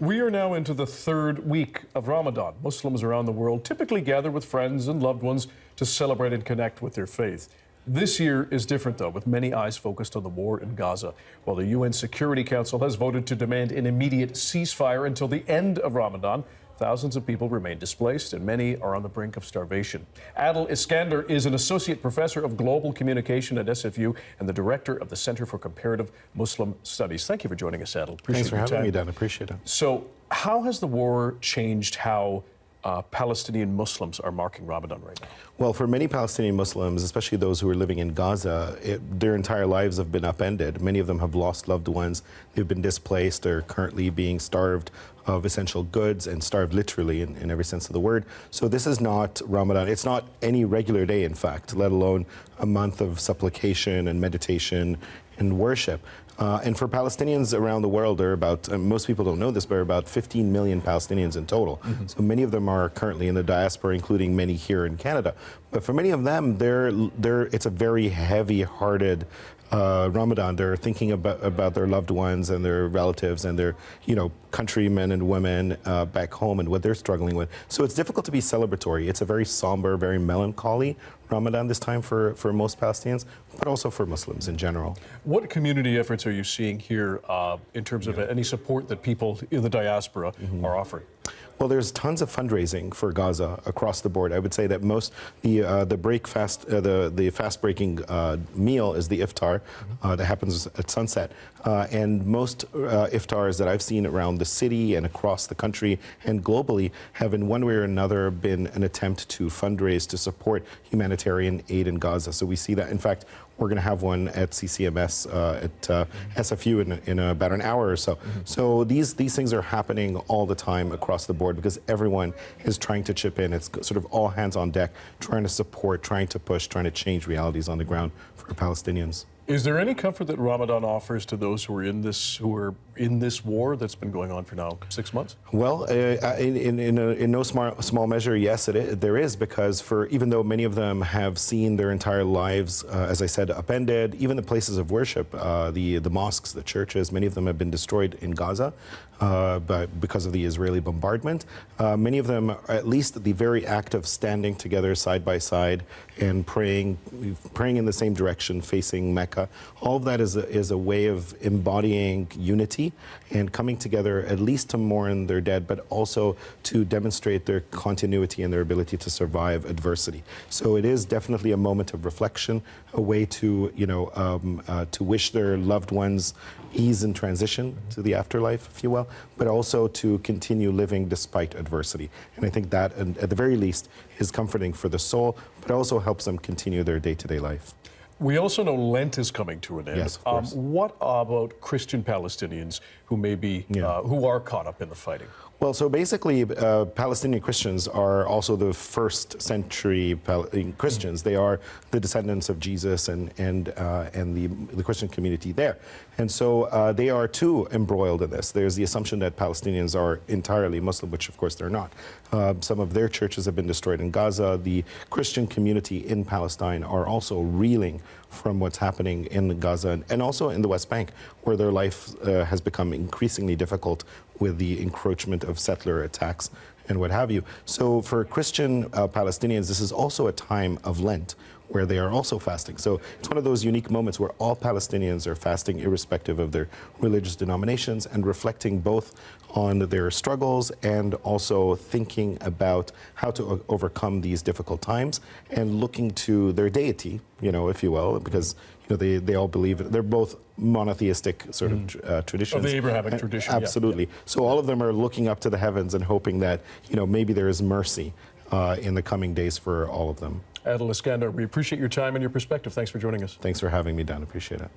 We are now into the third week of Ramadan. Muslims around the world typically gather with friends and loved ones to celebrate and connect with their faith. This year is different, though, with many eyes focused on the war in Gaza. While the UN Security Council has voted to demand an immediate ceasefire until the end of Ramadan, thousands of people remain displaced and many are on the brink of starvation. Adel Iskandar is an associate professor of global communication at SFU and the director of the Center for Comparative Muslim Studies. Thank you for joining us, Adel. Thanks for having me, Dan. Appreciate it. So, how has the war changed how Palestinian Muslims are marking Ramadan right now? Well, for many Palestinian Muslims, especially those who are living in Gaza, their entire lives have been upended. Many of them have lost loved ones. They've been displaced. They're currently being starved of essential goods and starved literally in every sense of the word. So this is not Ramadan. It's not any regular day, in fact, let alone a month of supplication and meditation and worship. And for Palestinians around the world, there are about, most people don't know this, but there are about 15 million Palestinians in total. So many of them are currently in the diaspora, including many here in Canada. But for many of them, it's a very heavy-hearted Ramadan. They're thinking about their loved ones and their relatives and their, countrymen and women back home and what they're struggling with. So it's difficult to be celebratory. It's a very somber, very melancholy Ramadan this time for most Palestinians, but also for Muslims in general. What community efforts are you seeing here in terms of any support that people in the diaspora are offering? Well, there's tons of fundraising for Gaza across the board. I would say that most the fast breaking meal is the iftar that happens at sunset, and most iftars that I've seen around the city and across the country and globally have in one way or another been an attempt to fundraise to support humanitarian aid in Gaza. So we see that, in fact, we're going to have one at CCMS at SFU in about an hour or so. So these things are happening all the time across the board because everyone is trying to chip in. It's sort of all hands on deck, trying to support, trying to push, trying to change realities on the ground for Palestinians. Is there any comfort that Ramadan offers to those who are in this war that's been going on for now 6 months? Well, in no small measure, yes, there is, because even though many of them have seen their entire lives, as I said, upended, even the places of worship, the mosques, the churches, many of them have been destroyed in Gaza, but because of the Israeli bombardment. Many of them, at least the very act of standing together side by side and praying in the same direction, facing Mecca, all of that is a way of embodying unity and coming together, at least to mourn their dead, but also to demonstrate their continuity and their ability to survive adversity. So it is definitely a moment of reflection, a way to to wish their loved ones ease and transition to the afterlife, if you will, but also to continue living despite adversity. And I think that, at the very least, is comforting for the soul, but also helps them continue their day-to-day life. We also know Lent is coming to an end. Yes, of course. What about Christian Palestinians who may be who are caught up in the fighting? Well, so basically, Palestinian Christians are also the first century Christians. They are the descendants of Jesus and the Christian community there. And so they are too embroiled in this. There's the assumption that Palestinians are entirely Muslim, which of course they're not. Some of their churches have been destroyed in Gaza. The Christian community in Palestine are also reeling from what's happening in Gaza and also in the West Bank, where their life has become increasingly difficult with the encroachment of settler attacks and what have you. So for Christian Palestinians, this is also a time of Lent, where they are also fasting. So it's one of those unique moments where all Palestinians are fasting irrespective of their religious denominations and reflecting both on their struggles and also thinking about how to overcome these difficult times and looking to their deity, if you will, because they all believe they're both monotheistic sort of traditions. Of the Abrahamic tradition. Absolutely. Yeah. So all of them are looking up to the heavens and hoping that, maybe there is mercy in the coming days for all of them. Adel Iskandar, we appreciate your time and your perspective. Thanks for joining us. Thanks for having me, Dan. Appreciate it.